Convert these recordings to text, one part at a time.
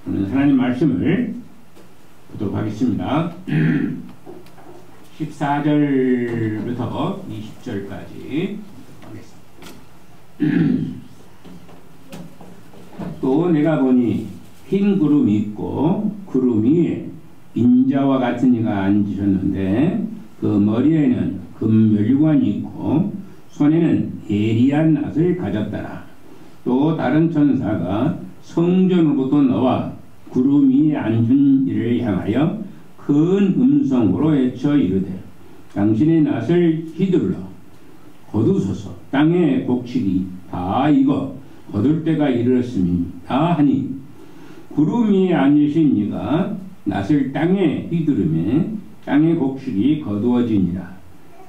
오늘 하나님 말씀을 보도록 하겠습니다. 14절부터 20절까지 하겠습니다. 또 내가 보니 흰 구름이 있고 구름 위에 인자와 같은 이가 앉으셨는데 그 머리에는 금면류관이 있고 손에는 예리한 낫을 가졌더라. 또 다른 천사가 성전으로부터 나와 구름 위에 앉은 이를 향하여 큰 음성으로 외쳐 이르되 당신의 낫을 휘둘러 거두소서. 땅의 곡식이 다 익어 거둘 때가 이르렀음이다 하니 구름 위에 앉으신 이가 낫을 땅에 휘두르매 땅의 곡식이 거두어지니라.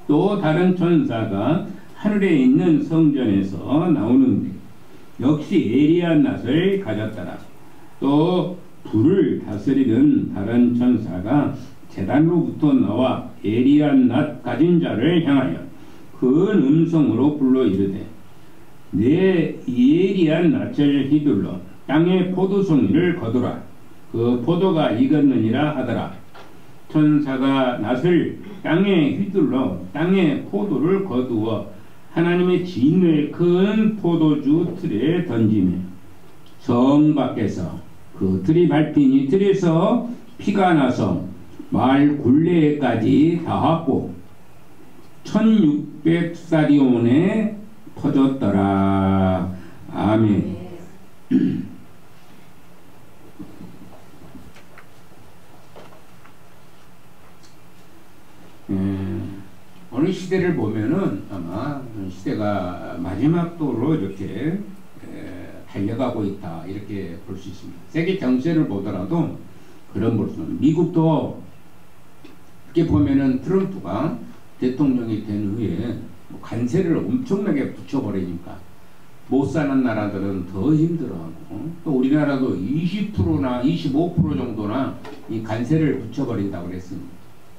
또 다른 천사가 하늘에 있는 성전에서 나오는데 역시 예리한 낫을 가졌더라. 또 불을 다스리는 다른 천사가 제단으로부터 나와 예리한 낫 가진 자를 향하여 큰 음성으로 불러 이르되 내 예리한 낫을 휘둘러 땅의 포도송이를 거두라. 그 포도가 익었느니라 하더라. 천사가 낫을 땅에 휘둘러 땅의 포도를 거두어 하나님의 진노의 큰 포도주 틀에 던지며 성 밖에서 그 틀이 밟히니 틀에서 피가 나서 마을 굴레까지 닿았고 1600사리온에 퍼졌더라. 아멘. 어느 시대를 보면은 아마 시대가 마지막 도로 이렇게 달려가고 있다 이렇게 볼 수 있습니다. 세계 정세를 보더라도 그런 모습은 미국도 이렇게 보면은 트럼프가 대통령이 된 후에 관세를 엄청나게 붙여버리니까 못 사는 나라들은 더 힘들어하고 또 우리나라도 20%나 25% 정도나 이 관세를 붙여버린다고 그랬습니다.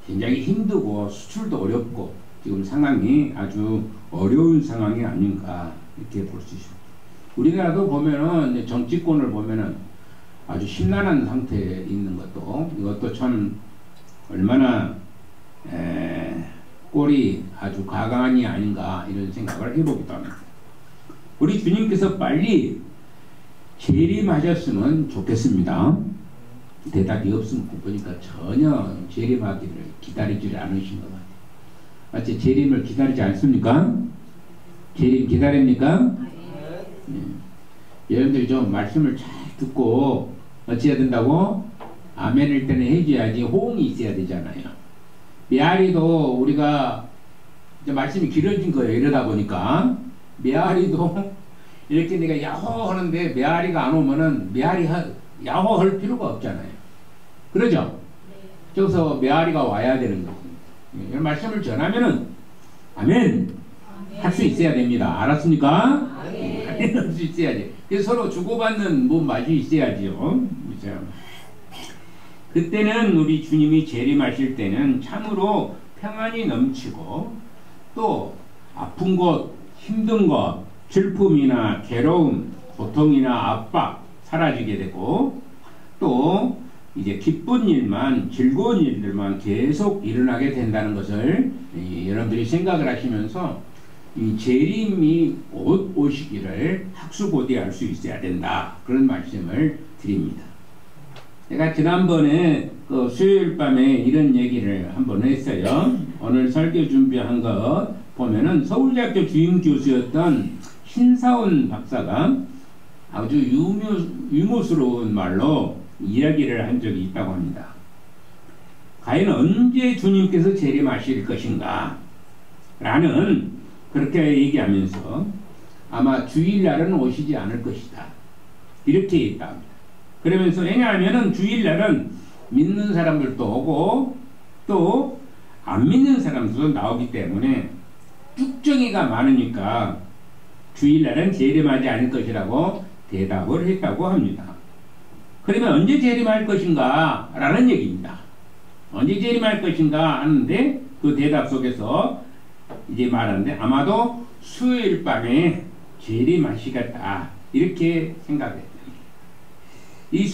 굉장히 힘들고 수출도 어렵고 지금 상황이 아주 어려운 상황이 아닌가 이렇게 볼 수 있습니다. 우리나라도 보면은 정치권을 보면은 아주 심란한 상태에 있는 것도 이것도 참 얼마나 꼴이 아주 가관이 아닌가 이런 생각을 해보기도 합니다. 우리 주님께서 빨리 재림하셨으면 좋겠습니다. 대답이 없으면 보니까 전혀 재림하기를 기다리지 않으신 것 같아요. 마치 재림을 기다리지 않습니까? 재림 기다립니까? 네. 여러분들이 좀 말씀을 잘 듣고 어찌해야 된다고? 아멘일 때는 해줘야지 호응이 있어야 되잖아요. 메아리도 우리가 이제 말씀이 길어진 거예요. 이러다 보니까 메아리도 이렇게 내가 야호 하는데 메아리가 안 오면은 메아리 야호 할 필요가 없잖아요. 그러죠? 그래서 메아리가 와야 되는 거예요. 이런 말씀을 전하면은 아멘 할 수 있어야 됩니다. 알았습니까? 아멘 할 수 있어야지. 그래서 서로 주고받는 맛이 있어야지요. 그렇죠? 그때는 우리 주님이 재림하실 때는 참으로 평안이 넘치고 또 아픈 것, 힘든 것, 슬픔이나 괴로움, 고통이나 압박 사라지게 되고 또 이제 기쁜 일만 즐거운 일들만 계속 일어나게 된다는 것을 여러분들이 생각을 하시면서 이 재림이 곧 오시기를 학수고대할 수 있어야 된다 그런 말씀을 드립니다. 제가 지난번에 그 수요일 밤에 이런 얘기를 한번 했어요. 오늘 설교 준비한 거 보면은 서울대학교 주임교수였던 신사원 박사가 아주 유머스러운 말로 이야기를 한 적이 있다고 합니다. 과연 언제 주님께서 재림하실 것인가? 라는 그렇게 얘기하면서 아마 주일날은 오시지 않을 것이다. 이렇게 얘기합니다. 그러면서 왜냐하면 주일날은 믿는 사람들도 오고 또 안 믿는 사람들도 나오기 때문에 쭉정이가 많으니까 주일날은 재림하지 않을 것이라고 대답을 했다고 합니다. 그러면 언제 재림할 것인가? 라는 얘기입니다. 언제 재림할 것인가 하는데 그 대답 속에서 이제 말하는데 아마도 수요일 밤에 재림하시겠다 이렇게 생각했다. 이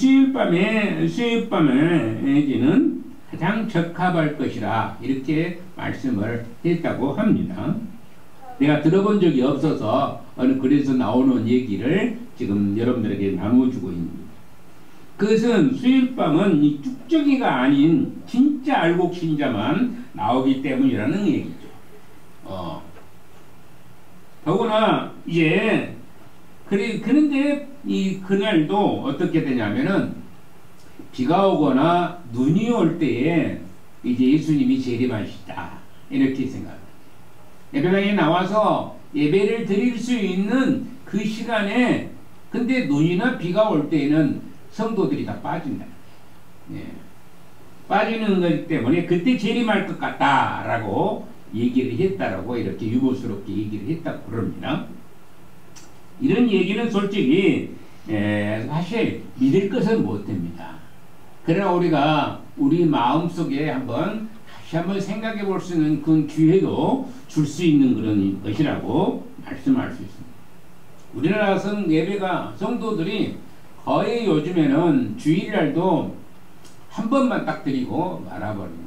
수요일밤에지는 가장 적합할 것이라 이렇게 말씀을 했다고 합니다. 내가 들어본 적이 없어서 어느 글에서 나오는 얘기를 지금 여러분들에게 나눠주고 있습니다. 그것은 수요일밤은 이 쭉저기가 아닌 진짜 알곡신자만 나오기 때문이라는 얘기죠. 더구나 이제 그런데 이 그날도 어떻게 되냐면은 비가 오거나 눈이 올 때에 이제 예수님이 재림하시다 이렇게 생각합니다. 예배당에 나와서 예배를 드릴 수 있는 그 시간에 근데 눈이나 비가 올 때에는 성도들이 다 빠진다. 예. 빠지는 것 때문에 그때 재림할 것 같다라고 얘기를 했다라고 이렇게 유머스럽게 얘기를 했다고 그럽니다. 이런 얘기는 솔직히 사실 믿을 것은 못 됩니다. 그러나 우리가 우리 마음속에 다시 한번 생각해 볼 수 있는 그 기회도 줄 수 있는 그런 것이라고 말씀할 수 있습니다. 우리나라 성도들이 거의 요즘에는 주일날도 한 번만 딱 드리고 말아버립니다.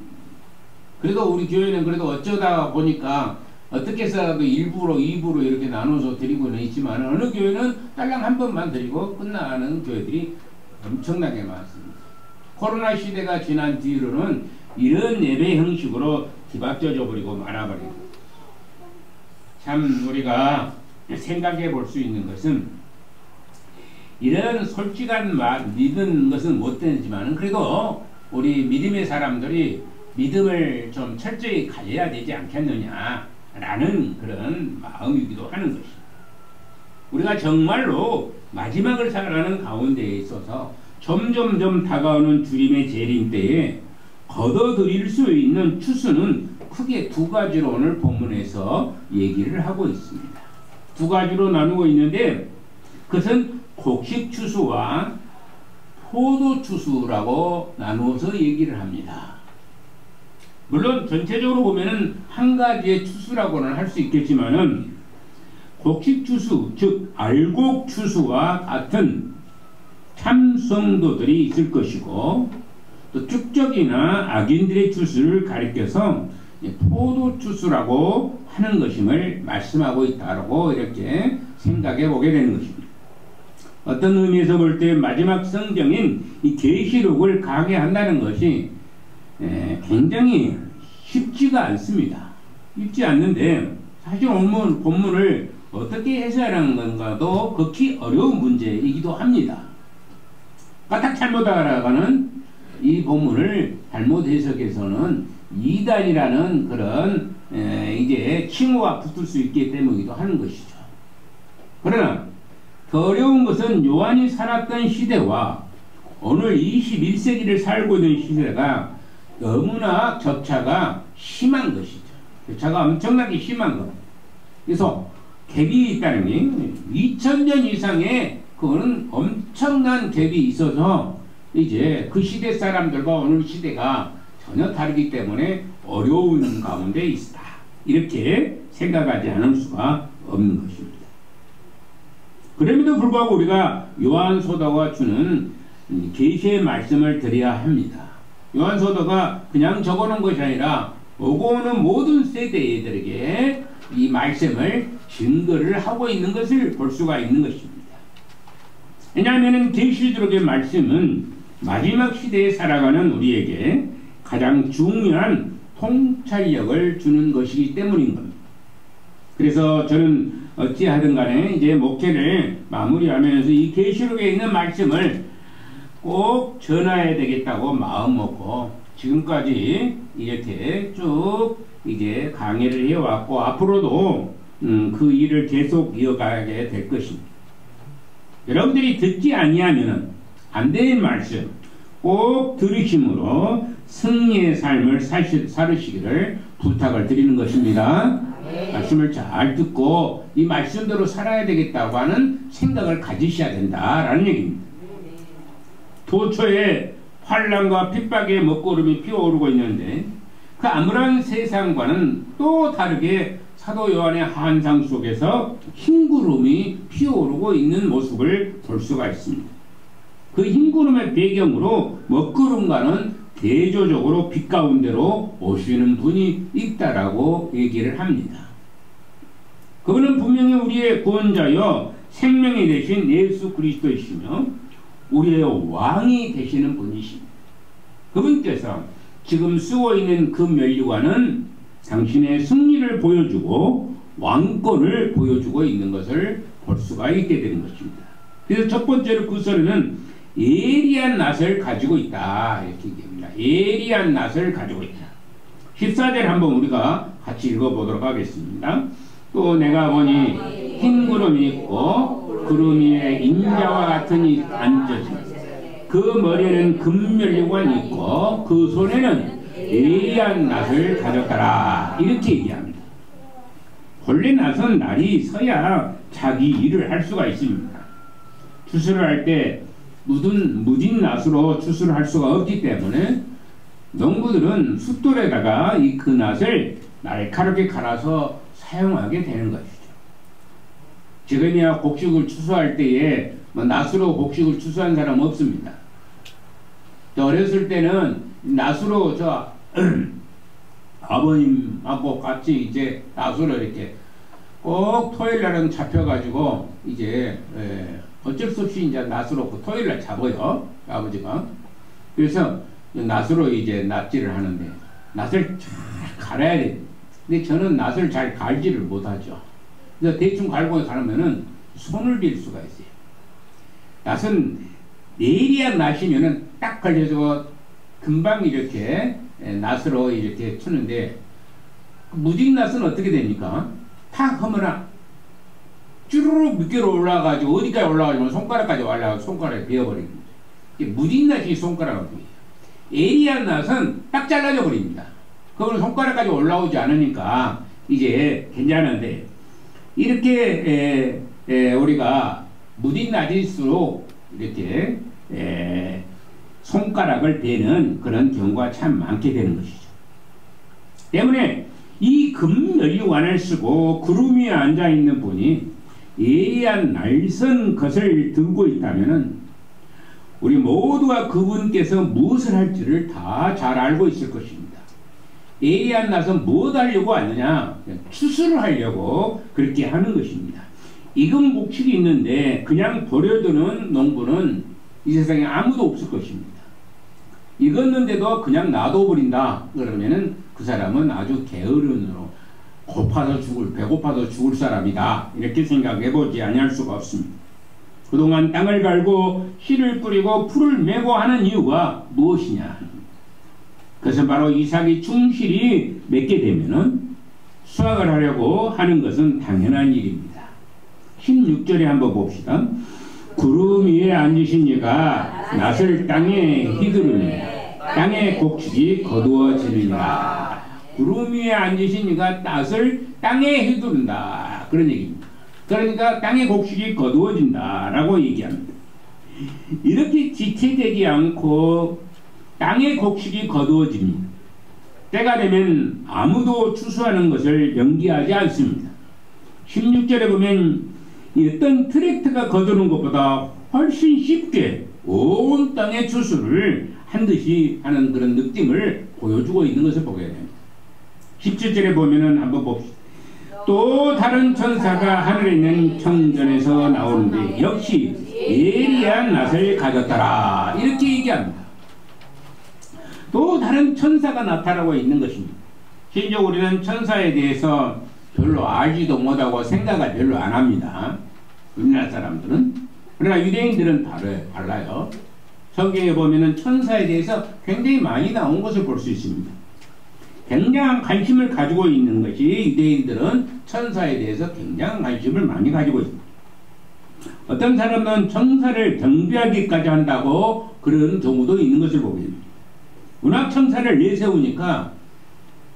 그래도 우리 교회는 그래도 어쩌다 보니까 어떻게 해서라도 일부러 2부로 이렇게 나눠서 드리고는 있지만 어느 교회는 딸랑 한 번만 드리고 끝나는 교회들이 엄청나게 많습니다. 코로나 시대가 지난 뒤로는 이런 예배 형식으로 뒤바뀌어져 버리고 말아버리고 참 우리가 생각해 볼 수 있는 것은 이런 솔직한 말 믿은 것은 못 되지만 그래도 우리 믿음의 사람들이 믿음을 좀 철저히 가져야 되지 않겠느냐라는 그런 마음이기도 하는 것입니다. 우리가 정말로 마지막을 살아가는 가운데에 있어서 점점점 다가오는 주님의 재림 때에 거둬들일 수 있는 추수는 크게 두 가지로 오늘 본문에서 얘기를 하고 있습니다. 두 가지로 나누고 있는데 그것은 곡식 추수와 포도 추수라고 나누어서 얘기를 합니다. 물론 전체적으로 보면은 한 가지의 추수라고는 할 수 있겠지만은 곡식 추수, 즉 알곡 추수와 같은 참성도들이 있을 것이고 또 축적이나 악인들의 추수를 가리켜서 포도 추수라고 하는 것임을 말씀하고 있다고 이렇게 생각해 보게 되는 것입니다. 어떤 의미에서 볼 때 마지막 성경인 이 계시록을 강해한다는 것이 굉장히 쉽지가 않습니다. 쉽지 않는데 사실 오늘 본문을 어떻게 해석하는 건가도 극히 어려운 문제이기도 합니다. 까딱 잘못 알아가는 이 본문을 잘못 해석해서는 이단이라는 그런 이제 칭호가 붙을 수 있기 때문이기도 하는 것이죠. 그러나 더 어려운 것은 요한이 살았던 시대와 오늘 21세기를 살고 있는 시대가 너무나 격차가 심한 것이죠. 격차가 엄청나게 심한 것. 그래서 갭이 있다는 게 2000년 이상의 그거는 엄청난 갭이 있어서 이제 그 시대 사람들과 오늘 시대가 전혀 다르기 때문에 어려운 가운데 있다. 이렇게 생각하지 않을 수가 없는 것입니다. 그럼에도 불구하고 우리가 요한서도가 주는 계시의 말씀을 드려야 합니다. 요한서도가 그냥 적어놓은 것이 아니라 오고 오는 모든 세대들에게 이 말씀을 증거를 하고 있는 것을 볼 수가 있는 것입니다. 왜냐하면 계시록의 말씀은 마지막 시대에 살아가는 우리에게 가장 중요한 통찰력을 주는 것이기 때문인 겁니다. 그래서 저는 어찌하든 간에 이제 목회를 마무리하면서 이 계시록에 있는 말씀을 꼭 전해야 되겠다고 마음 먹고 지금까지 이렇게 쭉 이제 강의를 해왔고 앞으로도 그 일을 계속 이어가게 될 것입니다. 여러분들이 듣지 아니하면 안 되는 말씀 꼭 들으심으로 승리의 삶을 살으시기를 부탁을 드리는 것입니다. 말씀을 잘 듣고 이 말씀대로 살아야 되겠다고 하는 생각을 가지셔야 된다라는 얘기입니다. 도처에 환난과 핍박의 먹구름이 피어오르고 있는데 그 암울한 세상과는 또 다르게 사도 요한의 환상 속에서 흰 구름이 피어오르고 있는 모습을 볼 수가 있습니다. 그 흰 구름의 배경으로 먹구름과는 대조적으로 빛 가운데로 오시는 분이 있다라고 얘기를 합니다. 그분은 분명히 우리의 구원자여 생명이 되신 예수 그리스도이시며 우리의 왕이 되시는 분이십니다. 그분께서 지금 쓰고 있는 그 면류관은 당신의 승리를 보여주고 왕권을 보여주고 있는 것을 볼 수가 있게 되는 것입니다. 그래서 첫 번째로 그 소리는 예리한 낫을 가지고 있다 이렇게 얘기합니다. 예리한 낫을 가지고 있다. 14절 한번 우리가 같이 읽어보도록 하겠습니다. 또 내가 보니 흰 구름이 있고 구름 위에 인자와 같은 이 앉아진 그 머리에는 금면류관이 있고 그 손에는 예리한 낫을 가졌더라 이렇게 얘기합니다. 본래 낫은 날이 서야 자기 일을 할 수가 있습니다. 추수를 할 때 무딘 낫으로 추수를 할 수가 없기 때문에 농부들은 숫돌에다가 이 그 낫을 날카롭게 갈아서 사용하게 되는 것이죠. 지금이야 곡식을 추수할 때에 뭐 낫으로 곡식을 추수한 사람 없습니다. 어렸을 때는 낫으로 아버님하고 같이 이제 낫으로 이렇게 꼭 토요일날은 잡혀가지고 이제 어쩔 수 없이 이제 낫으로 그 토요일날 잡아요 아버지가. 그래서 낫으로 이제 낫질을 하는데 낫을 잘 갈아야 돼. 근데 저는 낫을 잘 갈지를 못하죠. 그래서 대충 갈고 가면은 손을 빌 수가 있어요. 낫은 예리한 낫이면은 딱 걸려서 금방 이렇게 낫으로 이렇게 추는데 무딘 낫은 어떻게 됩니까? 탁 하면은 쭈루룩 밑으로 올라가가지고 어디까지 올라가면 손가락까지 올라가서 손가락에 베어버립니다. 무딘 낫이 손가락을 보여요. 예리한 낫은 딱 잘라져 버립니다. 그거는 손가락까지 올라오지 않으니까 이제 괜찮은데 이렇게 우리가 무딘 낫일수록 이렇게 손가락을 베는 그런 경우가 참 많게 되는 것이죠. 때문에 이 금면류관을 쓰고 구름 위에 앉아있는 분이 예리한 날선 것을 들고 있다면 우리 모두가 그분께서 무엇을 할지를 다 잘 알고 있을 것입니다. 예리한 낫은 무엇 하려고 하느냐? 추수를 하려고 그렇게 하는 것입니다. 익은 곡식이 있는데 그냥 버려두는 농부는 이 세상에 아무도 없을 것입니다. 익었는데도 그냥 놔둬버린다 그러면은 그 사람은 아주 게으름으로 배고파서 죽을 사람이다 이렇게 생각해보지 아니할 수가 없습니다. 그동안 땅을 갈고 씨를 뿌리고 풀을 메고 하는 이유가 무엇이냐? 그것은 바로 이삭이 충실히 맺게 되면은 수확을 하려고 하는 것은 당연한 일입니다. 16절에 한번 봅시다. 구름 위에 앉으신 이가 낫을 땅에 휘두르니 땅의 곡식이 거두어지느니라. 구름 위에 앉으신 이가 낫을 땅에 휘두른다 그런 얘기입니다. 그러니까 땅의 곡식이 거두어진다 라고 얘기합니다. 이렇게 지체되지 않고 땅의 곡식이 거두어집니다. 때가 되면 아무도 추수하는 것을 연기하지 않습니다. 16절에 보면 어떤 트랙터가 거두는 것보다 훨씬 쉽게 온 땅의 추수를 한 듯이 하는 그런 느낌을 보여주고 있는 것을 보게 됩니다. 17절에 보면은 한번 봅시다. 또 다른 천사가 하늘에 있는 청전에서 나오는데 역시 예리한 낫을 가졌더라 이렇게 얘기합니다. 또 다른 천사가 나타나고 있는 것입니다. 실제 우리는 천사에 대해서 별로 알지도 못하고 생각을 별로 안 합니다. 우리나라 사람들은. 그러나 유대인들은 달라요. 성경에 보면은 천사에 대해서 굉장히 많이 나온 것을 볼 수 있습니다. 굉장한 관심을 가지고 있는 것이 유대인들은 천사에 대해서 굉장한 관심을 많이 가지고 있습니다. 어떤 사람은 천사를 경배하기까지 한다고 그런 경우도 있는 것을 보게 됩니다. 문학 천사를 내세우니까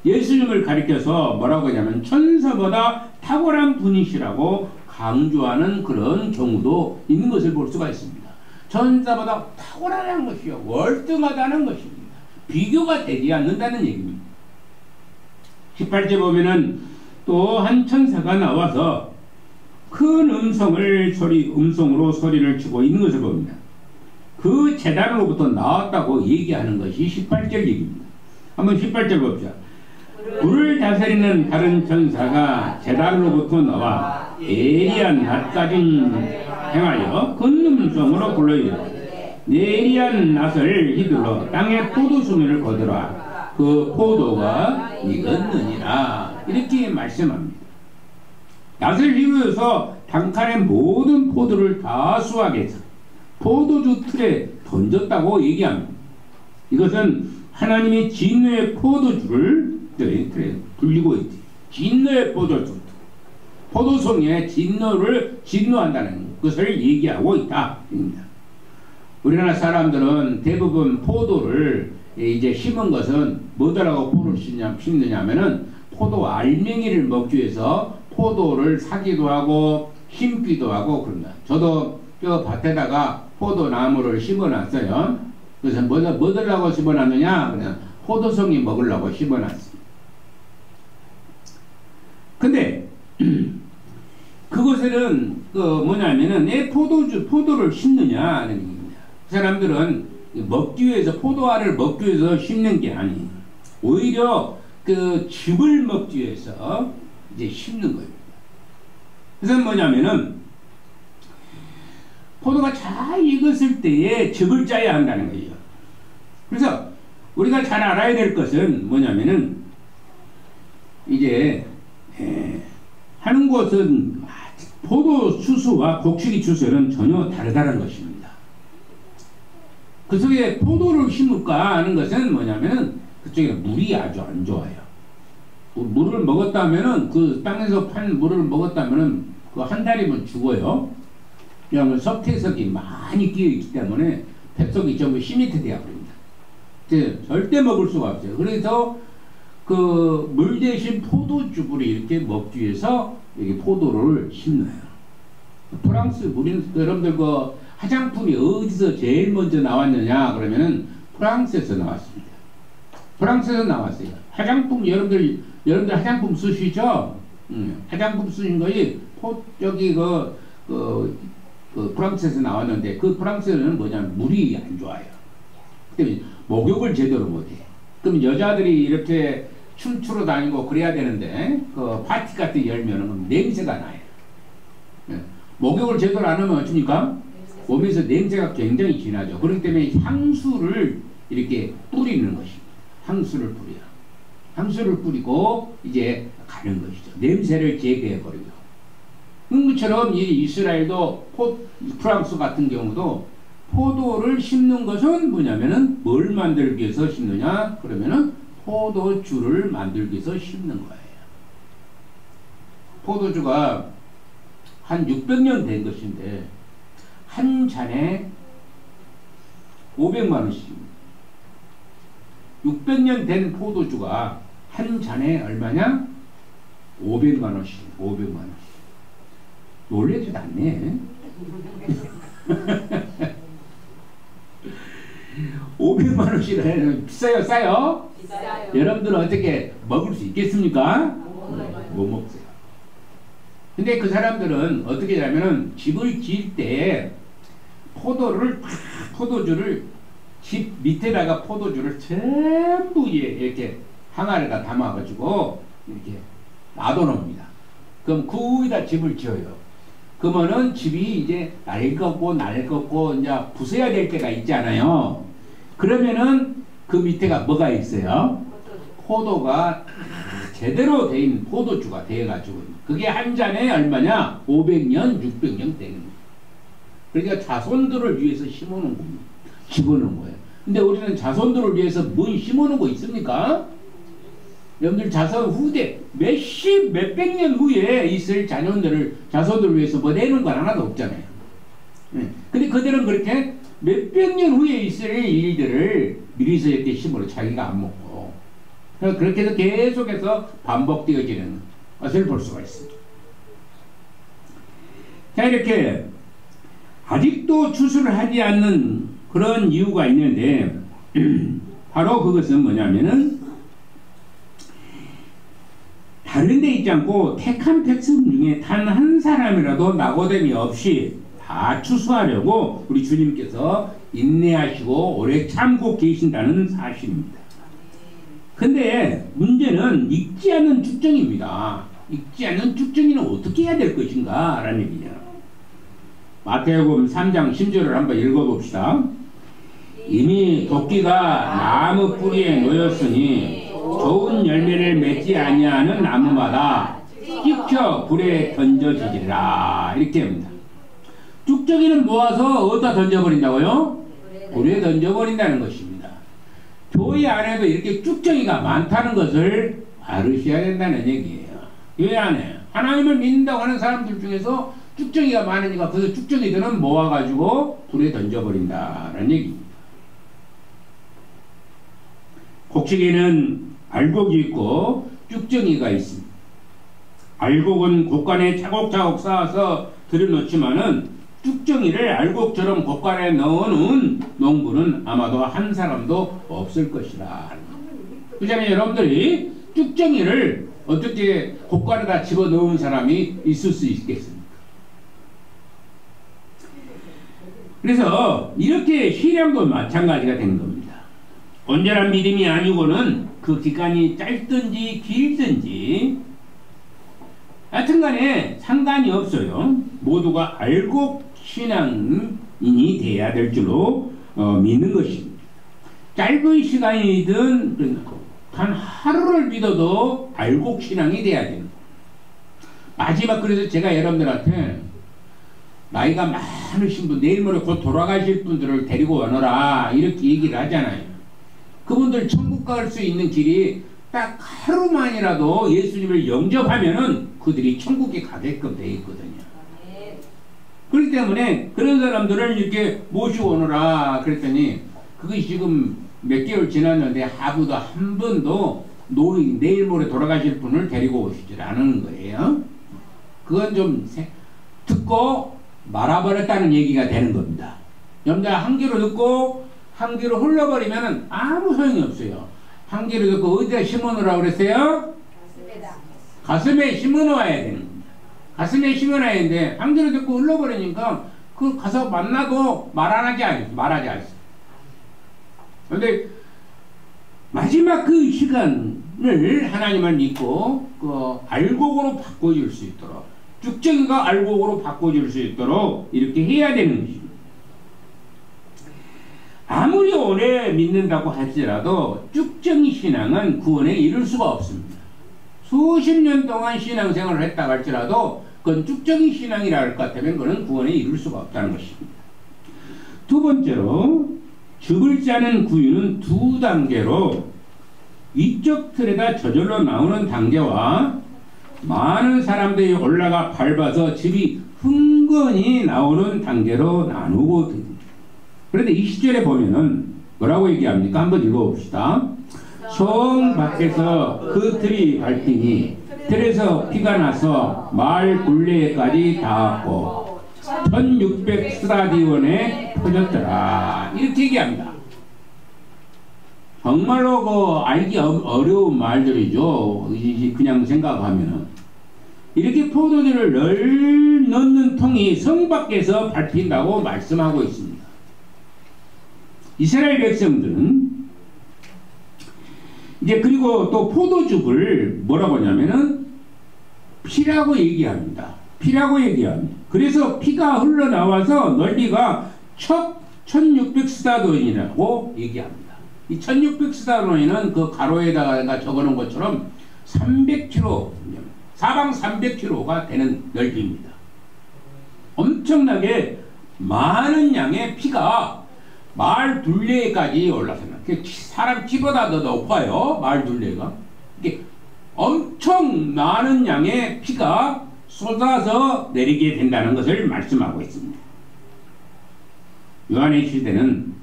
예수님을 가리켜서 뭐라고 하냐면 천사보다 탁월한 분이시라고 강조하는 그런 경우도 있는 것을 볼 수가 있습니다. 천사보다 탁월한 것이요 월등하다는 것입니다. 비교가 되지 않는다는 얘기입니다. 18절 보면은 또 한 천사가 나와서 큰 음성으로 소리를 치고 있는 것을 봅니다. 그 제단으로부터 나왔다고 얘기하는 것이 18절 얘기입니다. 한번 18절 봅시다. 불을 다스리는 다른 천사가 제단으로부터 나와 예리한 낫까지 행하여 큰 음성으로 불러이르되 예리한 낫을 휘둘러 땅의 포도수면을 거두라. 그 포도가 익었느니라. 이렇게 말씀합니다. 낫을 휘둘러서 단칼에 모든 포도를 다 수확해 해서 포도주 틀에 던졌다고 얘기합니다. 이것은 하나님이 진노의 포도주를 틀에 불리고 있지. 진노의 포도주, 포도송에 진노한다는 것을 얘기하고 있다. 우리나라 사람들은 대부분 포도를 이제 심은 것은 뭐더라고 포도를 심느냐면은 포도 알맹이를 먹기 위해서 포도를 사기도 하고 심기도 하고 그런다. 저도 저 밭에다가 포도나무를 심어놨어요. 그래서 뭐더라고 심어놨느냐? 그냥 포도송이 먹으려고 심어놨습니다. 근데 그것에는 뭐냐면은 내 포도를 심느냐는 얘기입니다. 그 사람들은 먹기 위해서 포도알을 먹기 위해서 심는 게 아니에요. 오히려 그 즙을 먹기 위해서 이제 심는 거예요. 그래서 뭐냐면은 포도가 잘 익었을 때에 즙을 짜야 한다는 거예요. 그래서 우리가 잘 알아야 될 것은 뭐냐면은 이제 하는 것은 포도 추수와 곡식이 추수는 전혀 다르다는 것입니다. 그 속에 포도를 심을까 하는 것은 뭐냐면은 그쪽에 물이 아주 안 좋아요. 물을 먹었다면은 그 땅에서 판 물을 먹었다면은 그 한 달이면 죽어요. 왜냐하면 석회석이 많이 끼어 있기 때문에 뱃속이 전부 시멘트 되어 버립니다. 절대 먹을 수가 없어요. 그래서 그 물 대신 포도즙을 이렇게 먹기 위해서 여기 포도를 심어요. 프랑스, 여러분들 그 화장품이 어디서 제일 먼저 나왔느냐 그러면은 프랑스에서 나왔습니다. 프랑스에서 나왔어요. 화장품 여러분들 화장품 쓰시죠? 화장품 쓰신 거이 여기 프랑스에서 나왔는데 그 프랑스에는 뭐냐면 물이 안 좋아요. 때문에 목욕을 제대로 못해. 그럼 여자들이 이렇게 춤추러 다니고 그래야 되는데 그 파티 같은 데 열면은 냄새가 나요. 목욕을 제대로 안 하면 어떻습니까? 몸에서 냄새가 굉장히 진하죠. 그렇기 때문에 향수를 이렇게 뿌리는 것입니다. 향수를 뿌려요. 향수를 뿌리고 이제 가는 것이죠. 냄새를 제거해버리고. 그것처럼 이 이스라엘도 프랑스 같은 경우도 포도를 심는 것은 뭐냐면은 뭘 만들기 위해서 심느냐? 그러면은 포도주를 만들기 위해서 심는 거예요. 포도주가 한 600년 된 것인데 한 잔에 500만 원씩입니다. 600년 된 포도주가 한 잔에 얼마냐? 500만 원씩. 500만 원씩. 놀래지도 않네. 500만 원씩은 비싸요, 싸요? 비싸요. 여러분들은 어떻게 먹을 수 있겠습니까? 못 먹어요. 근데 그 사람들은 어떻게 하냐면은 집을 지을 때 포도주를 집 밑에다가 포도주를 전부 이렇게 항아리에다 담아가지고 이렇게 놔둬놓습니다. 그럼 그 위에다 집을 지어요. 그러면은 집이 이제 낡고 이제 부숴야 될 때가 있잖아요. 그러면은 그 밑에가 뭐가 있어요? 포도가 제대로 된 포도주가 되어가지고 그게 한 잔에 얼마냐? 500년, 600년 되는 거예요. 그러니까 자손들을 위해서 심어놓은 겁니다. 집어넣은 거예요. 근데 우리는 자손들을 위해서 뭘 심어놓은 거 있습니까? 여러분들 자손 후대 몇백 년 후에 있을 자손들을 위해서 뭐 내는 건 하나도 없잖아요. 근데 그들은 그렇게 몇백 년 후에 있을 일들을 미리서 이렇게 심으로 자기가 안 먹고 그렇게 해서 계속해서 반복되어지는 것을 볼 수가 있습니다. 자, 이렇게 아직도 추수를 하지 않는 그런 이유가 있는데 바로 그것은 뭐냐면은 다른 데 있지 않고 택한 백성 중에 단 한 사람이라도 낙오됨이 없이 다 추수하려고 우리 주님께서 인내하시고 오래 참고 계신다는 사실입니다. 근데 문제는 익지 않는 쭉정입니다. 익지 않는 쭉정이는 어떻게 해야 될 것인가 라는 얘기냐. 마태복음 3장 10절을 한번 읽어봅시다. 이미 도끼가 나무 뿌리에 놓였으니 좋은 열매를 맺지 아니하는 나무마다 찍혀 불에 던져지리라. 이렇게 합니다. 쭉정이는 모아서 어디다 던져버린다고요? 불에 던져버린다는 것입니다. 교회 안에도 이렇게 쭉정이가 많다는 것을 알으셔야 된다는 얘기예요. 교회 안에 하나님을 믿는다고 하는 사람들 중에서 쭉정이가 많으니까 그 쭉정이들은 모아가지고 불에 던져버린다는 얘기입니다. 곡식에는 알곡이 있고 쭉정이가 있습니다. 알곡은 곡간에 차곡차곡 쌓아서 들여놓지만은 쭉정이를 알곡처럼 곡간에 넣어놓은 농부는 아마도 한 사람도 없을 것이라. 그잖아요. 여러분들이 쭉정이를 어떻게 곡간에다 집어넣은 사람이 있을 수 있겠습니까? 그래서 이렇게 신앙도 마찬가지가 되는 겁니다. 온전한 믿음이 아니고는 그 기간이 짧든지 길든지 하여튼간에 상관이 없어요. 모두가 알곡 신앙인이 돼야 될 줄로 믿는 것입니다. 짧은 시간이든 단 하루를 믿어도 알곡 신앙이 돼야 됩니다. 마지막 그래서 제가 여러분들한테 나이가 많으신 분, 내일 모레 곧 돌아가실 분들을 데리고 오너라 이렇게 얘기를 하잖아요. 그분들 천국 갈 수 있는 길이 딱 하루만이라도 예수님을 영접하면은 그들이 천국에 가게끔 되어 있거든요. 그렇기 때문에 그런 사람들을 이렇게 모시고 오너라 그랬더니 그것이 지금 몇 개월 지났는데 하루도 한 번도 내일 모레 돌아가실 분을 데리고 오시질 않은 거예요. 그건 좀 듣고 말아버렸다는 얘기가 되는 겁니다. 염자 한 귀로 듣고 한 귀로 흘러버리면 아무 소용이 없어요. 한 귀로 듣고 어디다 심어놓으라고 그랬어요? 가슴에 심어놓아야 되는 겁니다. 가슴에 심어놔야 되는데 한 귀로 듣고 흘러버리니까 그 가서 만나도 말하지 않았어요. 그런데 마지막 그 시간을 하나님을 믿고 그 알곡으로 바꿔줄 수 있도록 쭉정이가 알곡으로 바꿔줄 수 있도록 이렇게 해야 되는 것입니다. 아무리 오래 믿는다고 할지라도 쭉정이 신앙은 구원에 이를 수가 없습니다. 수십 년 동안 신앙생활을 했다고 할지라도 그건 쭉정이 신앙이라 할 것 같으면 그건 구원에 이를 수가 없다는 것입니다. 두 번째로 죽을 자는 구유는 두 단계로 위쪽 틀에다 저절로 나오는 단계와 많은 사람들이 올라가 밟아서 집이 흥건히 나오는 단계로 나누고 듭니다. 그런데 20절에 보면은 뭐라고 얘기합니까? 한번 읽어봅시다. 성 밖에서 그 틀이 밟히니 틀에서 피가 나서 마을 굴레까지 닿았고 1600스타디온에 퍼졌더라. 이렇게 얘기합니다. 정말로 그 알기 어려운 말들이죠. 그냥 생각하면은 이렇게 포도주를 넣는 통이 성 밖에서 밟힌다고 말씀하고 있습니다. 이스라엘 백성들은 이제 그리고 또 포도즙을 뭐라고 하냐면은 피라고 얘기합니다. 피라고 얘기합니다. 그래서 피가 흘러나와서 넓이가 1600스타돈이라고 얘기합니다. 이 1600스타돈이는 그 가로에다가 적어놓은 것처럼 300km, 사방 300km가 되는 넓이입니다. 엄청나게 많은 양의 피가 마을 둘레까지 올라섭니다. 사람 키보다 더 높아요. 마을 둘레가. 이게 엄청 많은 양의 피가 쏟아서 내리게 된다는 것을 말씀하고 있습니다. 요한의 시대는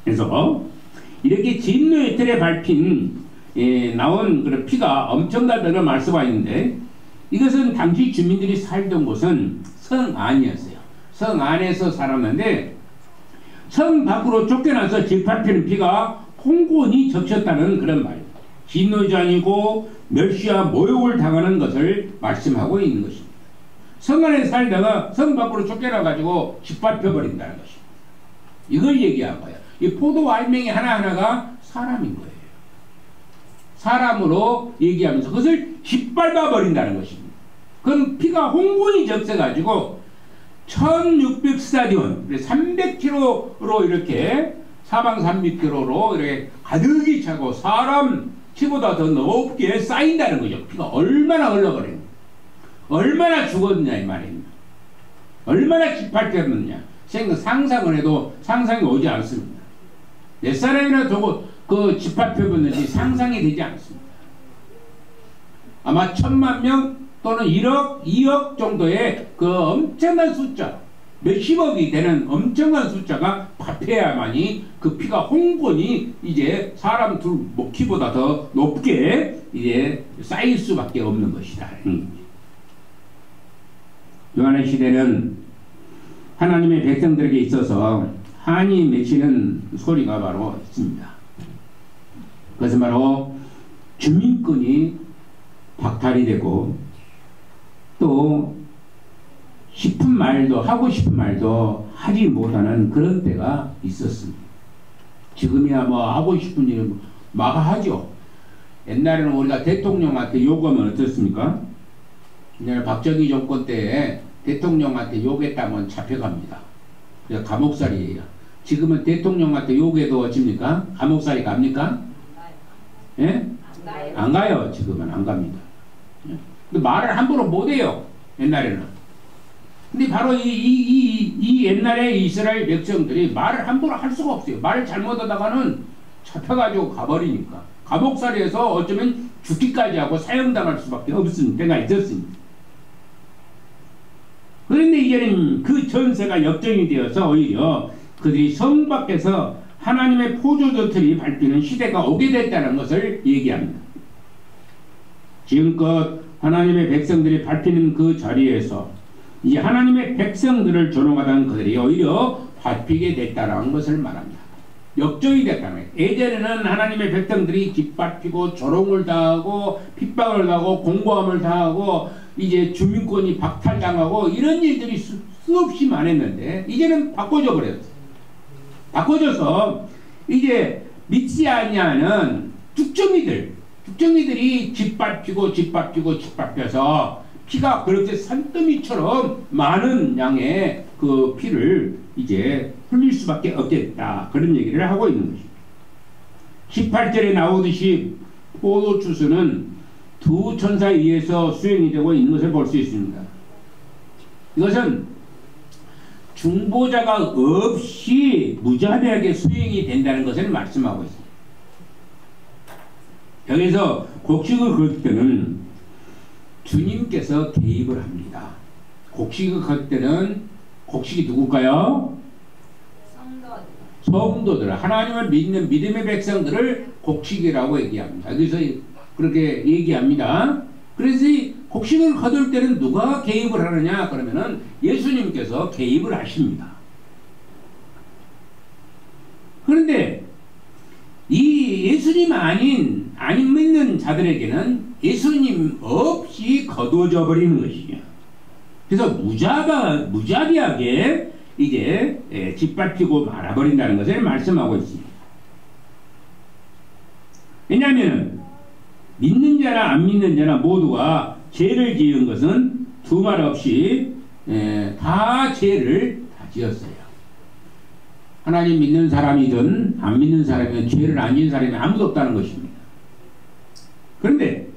그래서 이렇게 진노의 틀에 밟힌 나온 그런 피가 엄청나다는 말씀하고 있는데 이것은 당시 주민들이 살던 곳은 성 안이었어요. 성 안에서 살았는데 성 밖으로 쫓겨나서 집 밟히는 피가 홍곤히 적셨다는 그런 말입니다. 진노전이고 멸시와 모욕을 당하는 것을 말씀하고 있는 것입니다. 성 안에 살다가 성 밖으로 쫓겨나가지고 짓밟혀버린다는 것입니다. 이걸 얘기한 거예요. 이 포도 알맹이 하나하나가 사람인 거예요. 사람으로 얘기하면서 그것을 짓밟아버린다는 것입니다. 그럼 피가 홍분이 적셔가지고 1600스타디온 300km로 이렇게 사방 300km로 이렇게 가득히 차고 사람 키보다 더 높게 쌓인다는 거죠. 피가 얼마나 흘러버리는 얼마나 죽었느냐 이 말입니다. 얼마나 짓밟혔느냐 상상을 해도 상상이 오지 않습니다. 몇 사람이나 저거 그 짓밟혀봤는지 상상이 되지 않습니다. 아마 1000만 명 또는 1억, 2억 정도의 그 엄청난 숫자, 몇십억이 되는 엄청난 숫자가 합해야만이 그 피가 홍분이 이제 사람 둘 키보다 더 높게 이제 쌓일 수밖에 없는 것이다. 요한의 시대는 하나님의 백성들에게 있어서 한이 맺히는 소리가 바로 있습니다. 그것은 바로 주민권이 박탈이 되고 또 싶은 말도 하고 싶은 말도 하지 못하는 그런 때가 있었습니다. 지금이야 뭐 하고 싶은 일은 막 하죠. 옛날에는 우리가 대통령한테 요구하면 어떻습니까? 옛날에 박정희 정권 때 대통령한테 욕했다면 잡혀갑니다. 그래서 감옥살이에요. 지금은 대통령한테 욕해도 어찌입니까? 감옥살이 갑니까? 예? 안 가요. 지금은 안 갑니다. 근데 말을 함부로 못해요. 옛날에는. 근데 바로 이 옛날에 이스라엘 백성들이 말을 함부로 할 수가 없어요. 말을 잘못하다가는 잡혀가지고 가버리니까. 감옥살이에서 어쩌면 죽기까지 하고 사형당할 수밖에 없을 때가 있었습니다. 그런데 이제는 그 전세가 역전이 되어서 오히려 그들이 성 밖에서 하나님의 포도젓들이 밟히는 시대가 오게 됐다는 것을 얘기합니다. 지금껏 하나님의 백성들이 밟히는 그 자리에서 이 하나님의 백성들을 조롱하던 그들이 오히려 밟히게 됐다는 것을 말합니다. 역전이 됐다는 거예요. 예전에는 하나님의 백성들이 짓밟히고 조롱을 당하고 핍박을 당하고 공고함을 당하고 이제 주민권이 박탈당하고 이런 일들이 수없이 많았는데 이제는 바꿔져 버렸어요. 바꿔져서 이제 믿지 아니하는 죽정이들이 짓밟혀서 피가 그렇게 산더미처럼 많은 양의 그 피를 이제 흘릴 수밖에 없겠다. 그런 얘기를 하고 있는 것입니다. 18절에 나오듯이 포도주스는 두 천사에 의해서 수행이 되고 있는 것을 볼 수 있습니다. 이것은 중보자가 없이 무자비하게 수행이 된다는 것을 말씀하고 있습니다. 여기서 곡식을 걸 때는 주님께서 개입을 합니다. 곡식을 걸 때는 곡식이 누굴까요? 성도들, 하나님을 믿는 믿음의 백성들을 곡식이라고 얘기합니다. 그래서 그렇게 얘기합니다. 그래서 이 곡식을 거둘 때는 누가 개입을 하느냐? 그러면은 예수님께서 개입을 하십니다. 그런데 이 예수님 안 믿는 자들에게는 예수님 없이 거두어져 버리는 것이죠. 그래서 무자비하게 이제 짓밟히고 말아버린다는 것을 말씀하고 있습니다. 왜냐하면 믿는 자나 안 믿는 자나 모두가 죄를 지은 것은 두말 없이 다 죄를 다 지었어요. 하나님 믿는 사람이든 안 믿는 사람이든 죄를 안 지은 사람이 아무도 없다는 것입니다. 그런데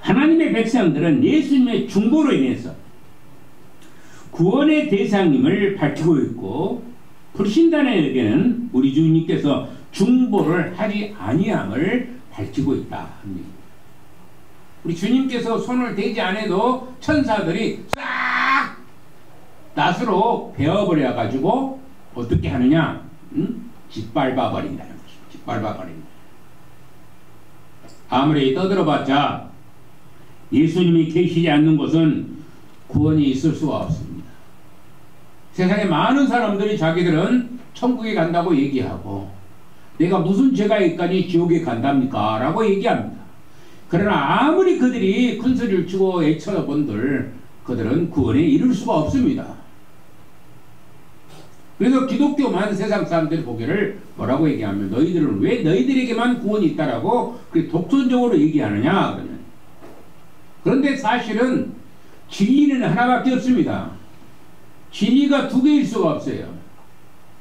하나님의 백성들은 예수님의 중보로 인해서 구원의 대상임을 밝히고 있고 불신단에게는 우리 주님께서 중보를 하지 아니함을 밝히고 있다. 우리 주님께서 손을 대지 않아도 천사들이 싹 낫으로 베어버려 가지고 어떻게 하느냐? 짓밟아 버린다는 것입니다. 짓밟아 버린다. 아무리 떠들어봤자 예수님이 계시지 않는 곳은 구원이 있을 수가 없습니다. 세상에 많은 사람들이 자기들은 천국에 간다고 얘기하고 내가 무슨 죄가 있까니 지옥에 간답니까? 라고 얘기합니다. 그러나 아무리 그들이 큰소리를 치고 애쳐본들 그들은 구원에 이를 수가 없습니다. 그래서 기독교만 세상 사람들이 보기를 뭐라고 얘기하면 너희들은 왜 너희들에게만 구원이 있다라고 독선적으로 얘기하느냐 그러면. 그런데 사실은 진리는 하나밖에 없습니다. 진리가 두 개일 수가 없어요.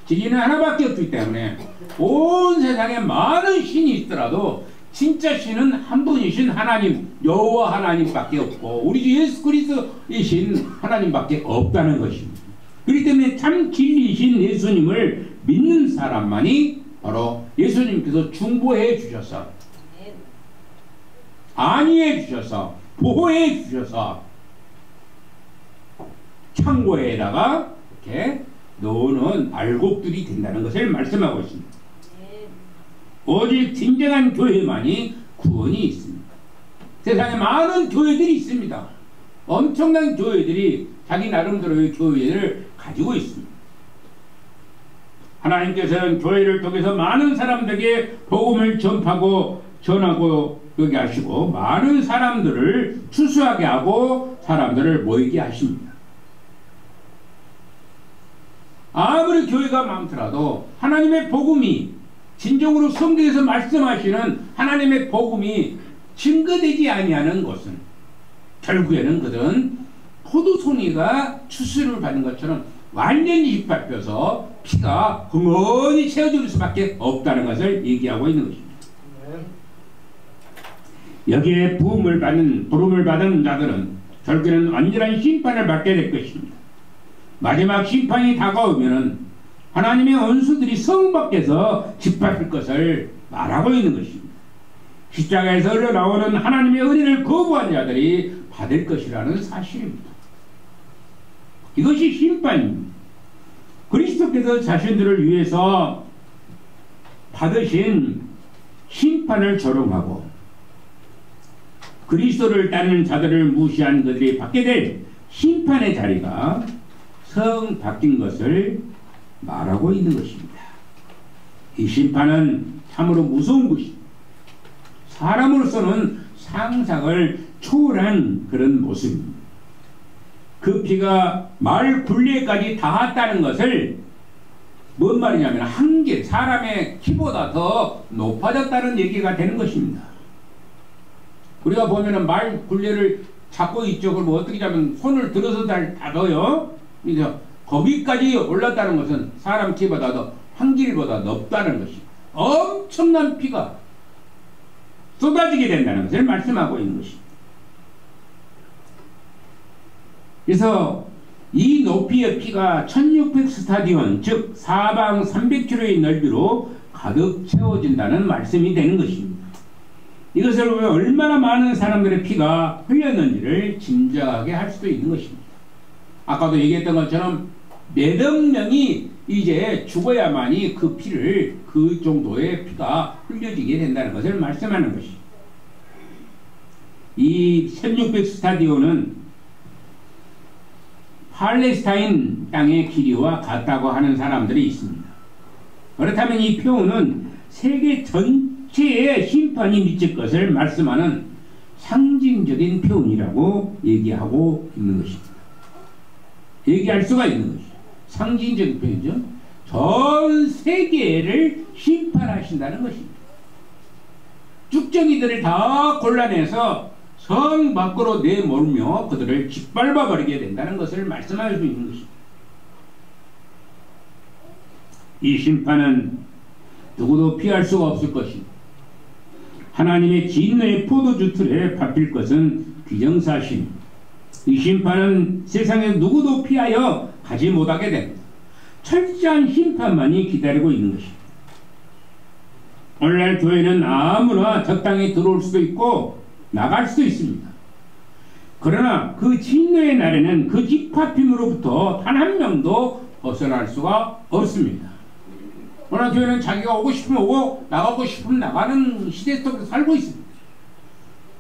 진리는 하나밖에 없기 때문에 온 세상에 많은 신이 있더라도 진짜 신은 한 분이신 하나님 여호와 하나님밖에 없고 우리 주 예수 그리스도이신 하나님밖에 없다는 것입니다. 그렇기 때문에 참 진리이신 예수님을 믿는 사람만이 바로 예수님께서 중보해 주셔서 안위해 주셔서 보호해 주셔서 창고에다가 이렇게 넣어놓은 알곡들이 된다는 것을 말씀하고 있습니다. 오직 진정한 교회만이 구원이 있습니다. 세상에 많은 교회들이 있습니다. 엄청난 교회들이 자기 나름대로의 교회를 가지고 있습니다. 하나님께서는 교회를 통해서 많은 사람들에게 복음을 전하고 여기 하시고 많은 사람들을 추수하게 하고 사람들을 모이게 하십니다. 아무리 교회가 많더라도 하나님의 복음이 진정으로 성경에서 말씀하시는 하나님의 복음이 증거되지 아니하는 것은 결국에는 그들은 포도송이가 추수를 받는 것처럼 완전히 휘밟혀서 피가 흥건히 채워질 수밖에 없다는 것을 얘기하고 있는 것입니다. 여기에 부름을 받은 자들은 결국에는 완전한 심판을 받게 될 것입니다. 마지막 심판이 다가오면은 하나님의 원수들이 성 밖에서 짓밟힐 것을 말하고 있는 것입니다. 십자가에서 흘러나오는 하나님의 은혜를 거부한 자들이 받을 것이라는 사실입니다. 이것이 심판입니다. 그리스도께서 자신들을 위해서 받으신 심판을 조롱하고 그리스도를 따르는 자들을 무시한 그들이 받게 될 심판의 자리가 성 바뀐 것을 말하고 있는 것입니다. 이 심판은 참으로 무서운 것입니다. 사람으로서는 상상을 초월한 그런 모습입니다. 그 피가 말 굴레까지 닿았다는 것을 뭔 말이냐면 한계, 사람의 키보다 더 높아졌다는 얘기가 되는 것입니다. 우리가 보면은 말 굴레를 잡고 있죠. 그럼 어떻게 하면 손을 들어서 잡아요. 그래서 거기까지 올랐다는 것은 사람 키보다 더 한길보다 높다는 것이 엄청난 피가 쏟아지게 된다는 것을 말씀하고 있는 것입니다. 그래서 이 높이의 피가 1600 스타디온 즉 사방 300km의 넓이로 가득 채워진다는 말씀이 되는 것입니다. 이것을 보면 얼마나 많은 사람들의 피가 흘렸는지를 짐작하게 할 수도 있는 것입니다. 아까도 얘기했던 것처럼 몇억 명이 이제 죽어야만이 그 피를 그 정도의 피가 흘려지게 된다는 것을 말씀하는 것입니다. 이 1600 스타디온은 팔레스타인 땅의 길이와 같다고 하는 사람들이 있습니다. 그렇다면 이 표현은 세계 전체의 심판이 미칠 것을 말씀하는 상징적인 표현이라고 얘기하고 있는 것입니다. 얘기할 수가 있는 것이죠. 상징적인 표현이죠. 전 세계를 심판하신다는 것입니다. 쭉정이들을 다 골라내서 성 밖으로 내몰며 그들을 짓밟아 버리게 된다는 것을 말씀할 수 있는 것입니다. 이 심판은 누구도 피할 수가 없을 것입니다. 하나님의 진노의 포도주 틀에 밟힐 것은 기정사실입니다. 이 심판은 세상에 누구도 피하여 가지 못하게 됩니다. 철저한 심판만이 기다리고 있는 것입니다. 오늘날 교회는 아무나 적당히 들어올 수도 있고 나갈 수도 있습니다. 그러나 그 진노의 날에는 그 집합힘으로부터 단 한 명도 벗어날 수가 없습니다. 오늘 교회는 자기가 오고 싶으면 오고 나가고 싶으면 나가는 시대 속에서 살고 있습니다.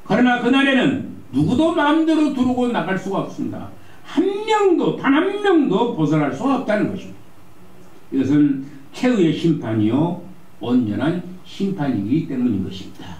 그러나 그날에는 누구도 마음대로 들어오고 나갈 수가 없습니다. 한 명도 단 한 명도 벗어날 수가 없다는 것입니다. 이것은 최후의 심판이요 온전한 심판이기 때문인 것입니다.